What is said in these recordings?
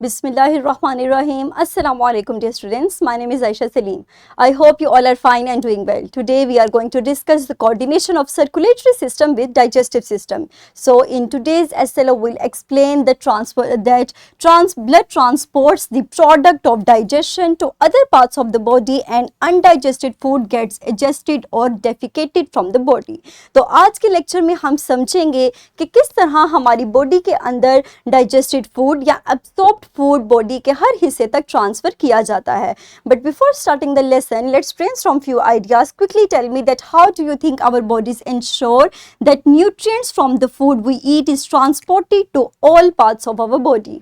Bismillahirrahmanirrahim. Assalamu alaikum dear students. My name is Aisha Salim. I hope you all are fine and doing well. Today we are going to discuss the coordination of circulatory system with digestive system. So in today's SLO we'll explain the blood transports the product of digestion to other parts of the body and undigested food gets digested or defecated from the body. तो आज के lecture में हम समझेंगे कि किस तरह हमारी बॉडी के अंदर डाइजेस्टेड फूड या एब्सॉर्ब्ड फूड बॉडी के हर हिस्से तक ट्रांसफर किया जाता है. But before starting the lesson let's brainstorm few ideas. Quickly tell me that how do you think our bodies ensure that nutrients from the food we eat is transported to all parts of our body.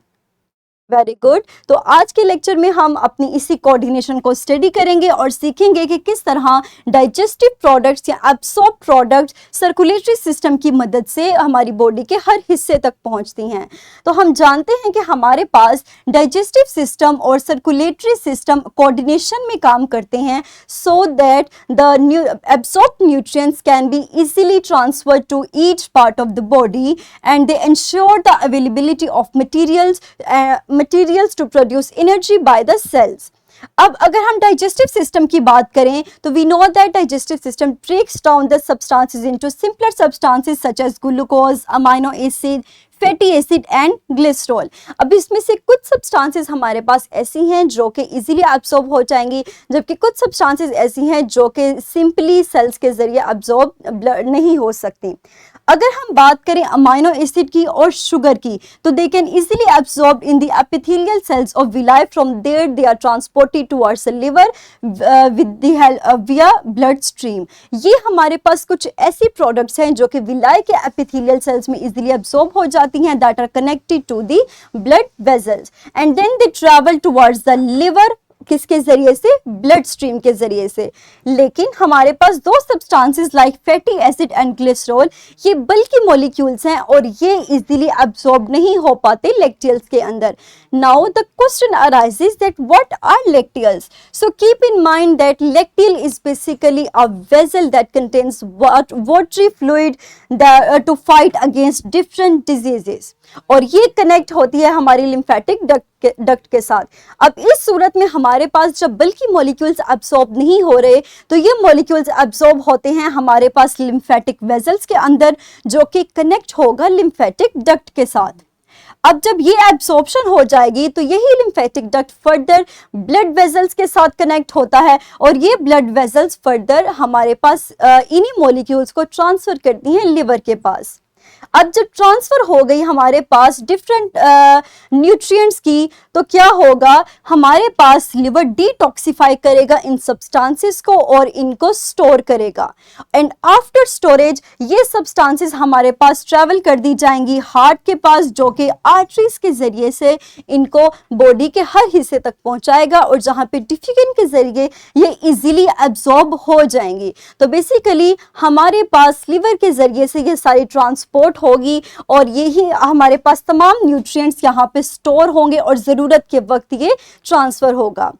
Very good. तो आज के lecture में हम अपनी इसी coordination को study करेंगे और सीखेंगे कि किस तरह डाइजेस्टिव प्रोडक्ट्स या एब्सॉर्ब प्रोडक्ट्स सर्कुलेटरी सिस्टम की मदद से हमारी बॉडी के हर हिस्से तक पहुंचती हैं. तो हम जानते हैं कि हमारे पास डाइजेस्टिव सिस्टम और सर्कुलेटरी सिस्टम कोऑर्डिनेशन में काम करते हैं so that the absorbed nutrients can be easily transferred to each part of the body and they ensure the availability of materials to produce energy by the cells. अब अगर हम digestive system की बात करें तो we know that digestive system breaks down the substances into simpler substances such as glucose, amino acid, fatty acid and glycerol. अब इसमें से कुछ सब्सटेंसेस हमारे पास ऐसी हैं जो कि इजीली एब्सॉर्ब हो जाएंगी, जबकि कुछ सब्सटेंसेस ऐसी हैं जो कि सिंपली सेल्स के जरिए एब्सॉर्ब नहीं हो सकती. अगर हम बात करें अमाइनो एसिड की और शुगर की तो they can easily absorb in the epithelial cells of villi. From there they are transported towards the liver with the help via blood stream. ये हमारे पास कुछ ऐसी प्रोडक्ट्स हैं जो कि विलाई के एपिथेलियल सेल्स में इजीली एब्सॉर्ब हो जाती हैं that are connected to the blood vessels and then they travel towards the liver. किसके जरिए से? ब्लड स्ट्रीम के जरिए से. लेकिन हमारे पास दो substances like fatty acid and glycerol ये बल्कि मॉलिक्यूल्स हैं और ये इजीली एब्सॉर्ब नहीं हो पाते लेक्टियल्स के अंदर. Now the question arises that what are lacteals. So keep in mind that lacteal is basically a vessel that contains watery fluid to fight against different diseases और ये कनेक्ट होती है हमारी लिम्फेटिक डक्ट के साथ. अब इस सूरत में हमारे पास जब बल्कि मॉलिक्यूल्स एब्सॉर्ब नहीं हो रहे तो ये मॉलिक्यूल्स एब्सॉर्ब होते हैं हमारे पास लिम्फेटिक वेसल्स के अंदर जो कि कनेक्ट होगा लिम्फेटिक डक्ट के साथ. अब जब ये एब्सॉर्प्शन हो जाएगी तो यही lymphatic duct further blood vessels के साथ कनेक्ट होता है और ये ब्लड वेसल्स फर्दर हमारे पास इन्हीं मॉलिक्यूल्स को ट्रांसफर करती हैं लिवर के पास. अब जब ट्रांसफर हो गई हमारे पास डिफरेंट न्यूट्रिएंट्स की तो क्या होगा, हमारे पास लिवर डिटॉक्सिफाई करेगा इन सब्सटेंसेस को और इनको स्टोर करेगा एंड आफ्टर स्टोरेज ये सब्सटेंसेस हमारे पास ट्रैवल कर दी जाएंगी हार्ट के पास जो कि आर्टरीज के जरिए से इनको बॉडी के हर हिस्से तक पहुंचाएगा और जहां पे डिफिकन के जरिए ये इजीली एब्सॉर्ब हो जाएंगी. तो बेसिकली हमारे पास लिवर के जरिए से ये सारी ट्रांसपोर्ट होगी और यही हमारे पास तमाम न्यूट्रिएंट्स यहाँ पे स्टोर होंगे और ज़रूरत के वक्त ये ट्रांसफ़र होगा.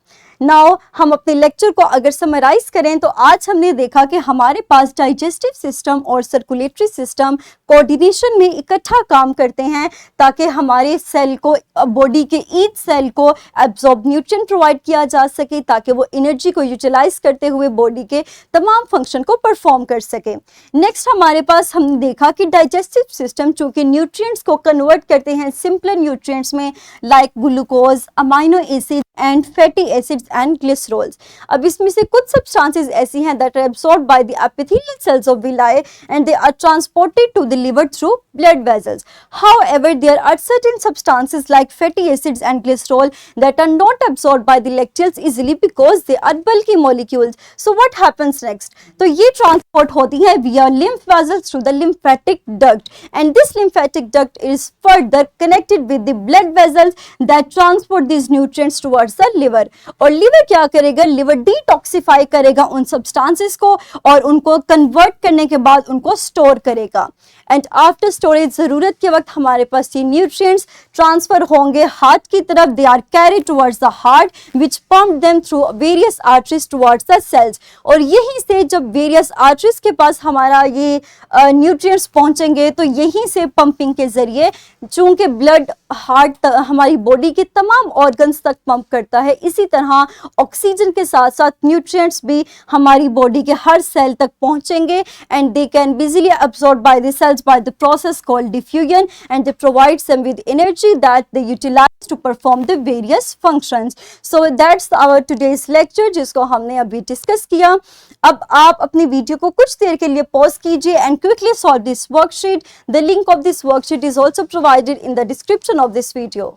नाउ हम अपने लेक्चर को अगर समराइज करें तो आज हमने देखा कि हमारे पास डाइजेस्टिव सिस्टम और सर्कुलेटरी सिस्टम कोऑर्डिनेशन में इकट्ठा काम करते हैं ताकि हमारे सेल को बॉडी के ईच सेल को एब्सॉर्ब न्यूट्रिएंट प्रोवाइड किया जा सके ताकि वो एनर्जी को यूटिलाइज करते हुए बॉडी के तमाम फंक्शन को परफॉर्म कर सके. नेक्स्ट हमारे पास हमने देखा कि डाइजेस्टिव सिस्टम चूँकि न्यूट्रिएंट्स को कन्वर्ट करते हैं सिंपलर न्यूट्रिएंट्स में like glucose, amino acid and fatty acids and glycerols. अब इसमें से कुछ substances ऐसी हैं that are absorbed by the epithelial cells of villi and they are transported to the liver through blood vessels. However, there are certain substances like fatty acids and glycerol that are not absorbed by the lacteals easily because they are bulky molecules. So what happens next? तो ये transport होती है via lymph vessels through the lymphatic duct and this lymphatic duct is further connected with the blood vessels that transport these nutrients towards the liver. और liver क्या करेगा? Liver detoxify करेगा उन substances को और उनको कन्वर्ट करने के बाद उनको स्टोर करेगा एंड आफ्टर स्टोरेज ज़रूरत के वक्त हमारे पास ये न्यूट्रिएंट्स ट्रांसफर होंगे हार्ट की तरफ. They are carried towards the heart which pump them through various arteries towards the cells. और यहीं से जब वेरियस आर्टरीज के पास हमारा ये न्यूट्रिएंट्स पहुंचेंगे तो यहीं से पंपिंग के जरिए, चूंकि ब्लड हार्ट हमारी बॉडी के तमाम ऑर्गन्स तक पंप करता है, इसी तरह ऑक्सीजन के साथ साथ न्यूट्रिएंट्स भी हमारी बॉडी के हर सेल तक पहुंचेंगे and they can easily absorb by the cells by the process called diffusion and they provides them with energy that they utilise to perform the various functions. So that's our today's lecture जिसको हमने अभी discuss किया. अब आप अपनी video को कुछ देर के लिए पॉज कीजिए and quickly solve this worksheet. The link of this worksheet is also provided in the description of this video.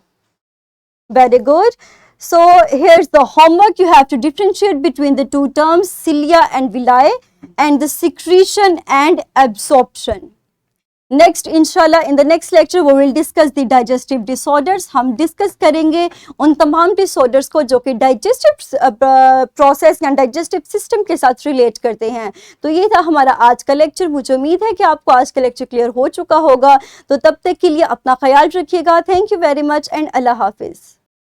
Very good. So here's the homework. You have to differentiate between the two terms cilia and villi and the secretion and absorption. Next inshallah in the next lecture we will discuss the digestive disorders. हम discuss करेंगे उन तमाम disorders को जो कि digestive process या digestive system के साथ relate करते हैं. तो ये था हमारा आज का lecture. मुझे उम्मीद है कि आपको आज का lecture clear हो चुका होगा. तो तब तक के लिए अपना ख्याल रखिएगा. Thank you very much and Allah Hafiz.